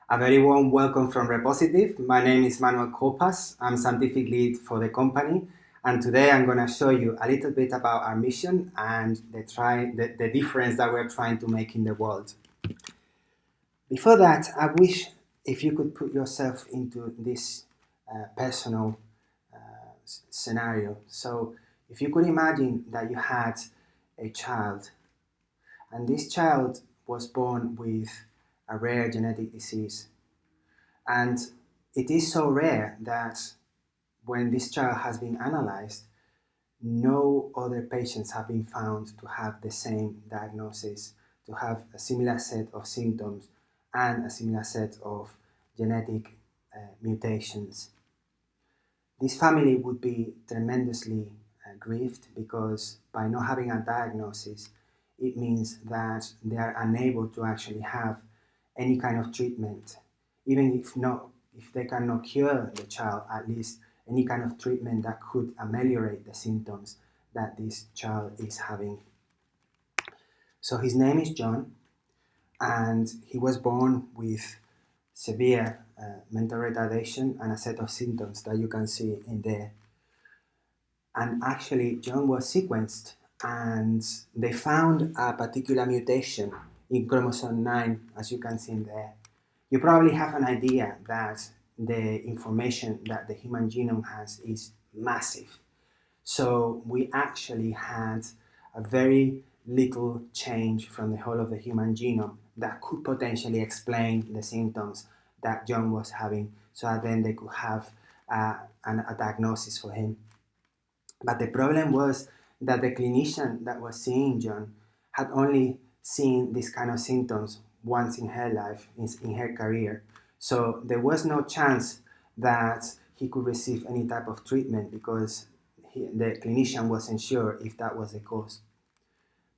A very warm welcome from Repositive. My name is Manuel Copas. I'm scientific lead for the company, and today I'm going to show you a little bit about our mission and the difference that we're trying to make in the world. Before that, I wish if you could put yourself into this personal scenario. So if you could imagine that you had a child, and this child was born with a rare genetic disease. And it is so rare that when this child has been analyzed, no other patients have been found to have the same diagnosis, to have a similar set of symptoms and a similar set of genetic mutations. This family would be tremendously grieved because by not having a diagnosis, it means that they are unable to actually have any kind of treatment, even if they cannot cure the child, at least any kind of treatment that could ameliorate the symptoms that this child is having. So his name is John, and he was born with severe mental retardation and a set of symptoms that you can see in there. And actually, John was sequenced, and they found a particular mutation in chromosome 9, as you can see in there. You probably have an idea that the information that the human genome has is massive. So we actually had a very little change from the whole of the human genome that could potentially explain the symptoms that John was having, so that then they could have a diagnosis for him. But the problem was that the clinician that was seeing John had only seen this kind of symptoms once in her life, in her career. So there was no chance that he could receive any type of treatment because the clinician wasn't sure if that was the cause.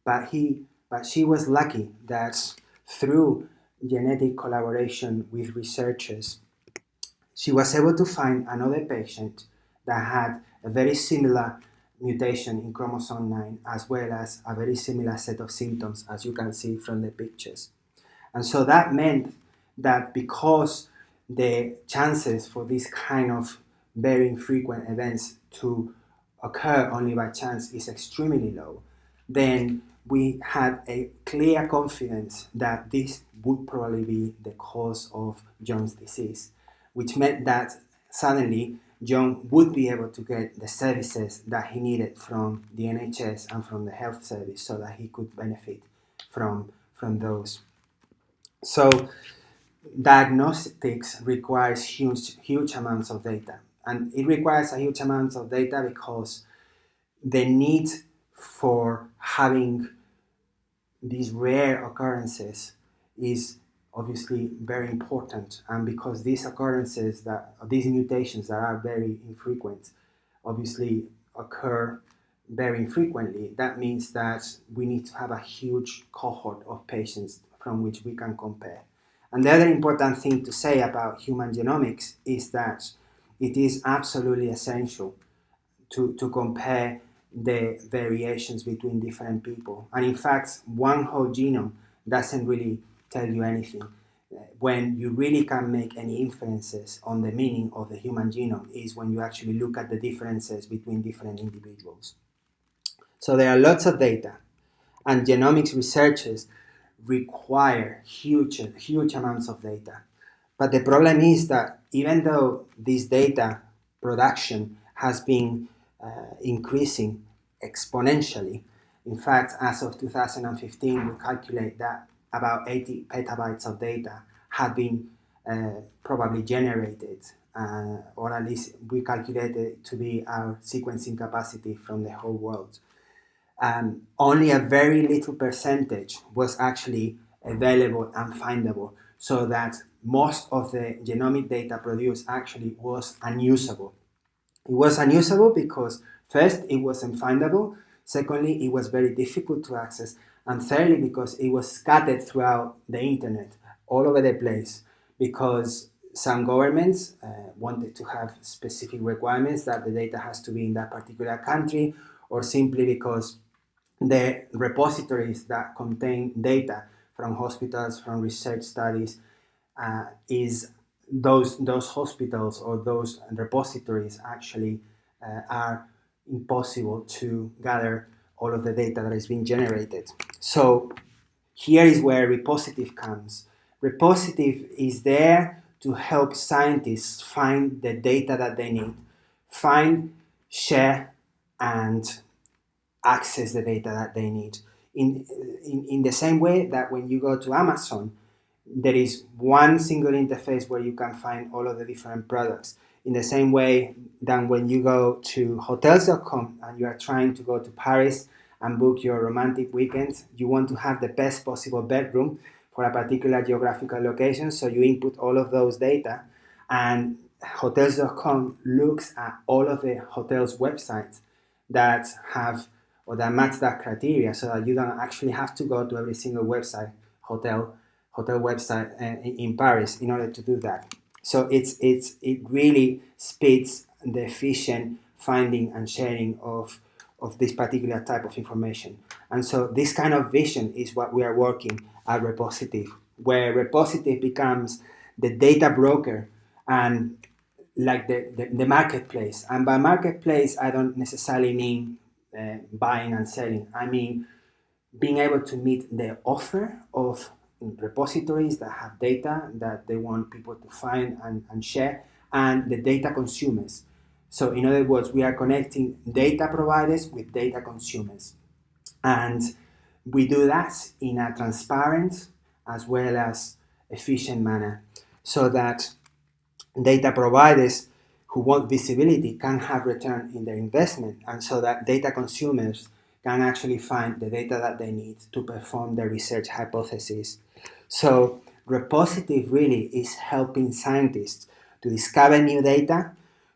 But she was lucky that through genetic collaboration with researchers, she was able to find another patient that had a very similar mutation in chromosome 9, as well as a very similar set of symptoms, as you can see from the pictures. And so that meant that because the chances for this kind of very infrequent events to occur only by chance is extremely low, then we had a clear confidence that this would probably be the cause of John's disease, which meant that suddenly John would be able to get the services that he needed from the NHS and from the health service so that he could benefit from those. So diagnostics requires huge amounts of data, and it requires a huge amount of data because the need for having these rare occurrences is obviously very important, and because these mutations that are very infrequent obviously occur very infrequently, that means that we need to have a huge cohort of patients from which we can compare. And the other important thing to say about human genomics is that it is absolutely essential to compare the variations between different people. And in fact, one whole genome doesn't really tell you anything. When you really can make any inferences on the meaning of the human genome is when you actually look at the differences between different individuals. So there are lots of data, and genomics researchers require huge amounts of data. But the problem is that even though this data production has been increasing exponentially, in fact, as of 2015, we calculate that about 80 petabytes of data had been probably generated, or at least we calculated it to be our sequencing capacity from the whole world. Only a very little percentage was actually available and findable, so that most of the genomic data produced actually was unusable. It was unusable because first, it wasn't findable, secondly, it was very difficult to access, and thirdly, because it was scattered throughout the internet all over the place, because some governments wanted to have specific requirements that the data has to be in that particular country, or simply because the repositories that contain data from hospitals, from research studies, is those hospitals or those repositories actually are impossible to gather all of the data that is being generated. So here is where Repositive comes. Repositive is there to help scientists find the data that they need, find, share, and access the data that they need. In the same way that when you go to Amazon, there is one single interface where you can find all of the different products. In the same way than when you go to hotels.com and you are trying to go to Paris and book your romantic weekends, you want to have the best possible bedroom for a particular geographical location, so you input all of those data, and hotels.com looks at all of the hotels' websites that have or that match that criteria, so that you don't actually have to go to every single hotel website in Paris in order to do that. So it really speeds the efficient finding and sharing of this particular type of information. And so this kind of vision is what we are working at Repositive, where Repositive becomes the data broker and like the marketplace. And by marketplace, I don't necessarily mean buying and selling. I mean being able to meet the offer of repositories that have data that they want people to find and share, and the data consumers. So in other words, we are connecting data providers with data consumers. And we do that in a transparent as well as efficient manner, so that data providers who want visibility can have return in their investment, and so that data consumers can actually find the data that they need to perform their research hypothesis. So Repositive really is helping scientists to discover new data,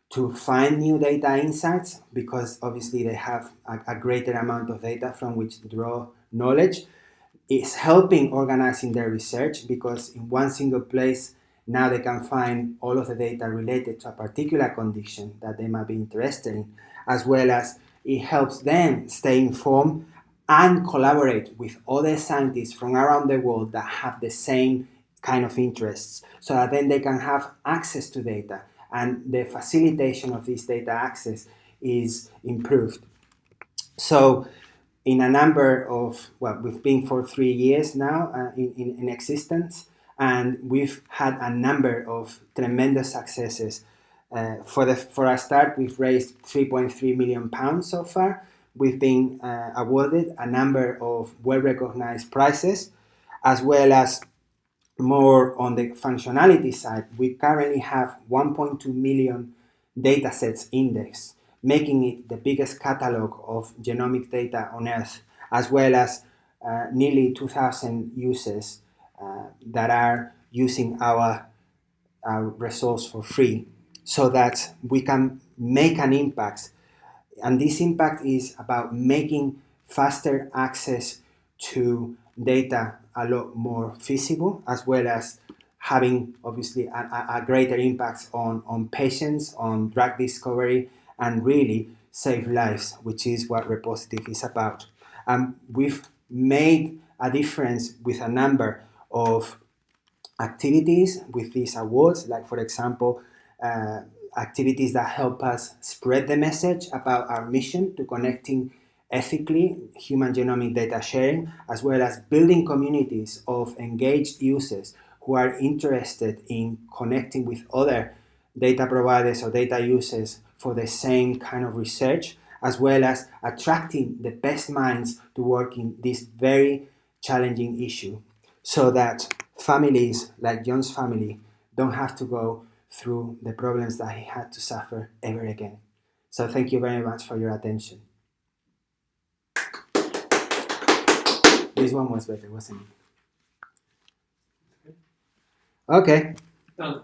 to find new data insights, because obviously they have a greater amount of data from which to draw knowledge. It's helping organizing their research, because in one single place now they can find all of the data related to a particular condition that they might be interested in, as well as it helps them stay informed and collaborate with other scientists from around the world that have the same kind of interests, so that then they can have access to data, and the facilitation of this data access is improved. So in a number of, well, we've been for 3 years now in existence, and we've had a number of tremendous successes. For a start, we've raised £3.3 million so far. We've been awarded a number of well-recognized prizes, as well as more on the functionality side. We currently have 1.2 million datasets indexed, making it the biggest catalog of genomic data on Earth, as well as nearly 2,000 users that are using our results for free, so that we can make an impact. And this impact is about making faster access to data a lot more feasible, as well as having obviously a greater impact on patients, on drug discovery, and really save lives, which is what Repositive is about. We've made a difference with a number of activities with these awards, like for example, activities that help us spread the message about our mission to connecting ethically human genomic data sharing, as well as building communities of engaged users who are interested in connecting with other data providers or data users for the same kind of research, as well as attracting the best minds to work in this very challenging issue, so that families like John's family don't have to go through the problems that he had to suffer ever again. So thank you very much for your attention. This one was better, wasn't it? Okay. Done.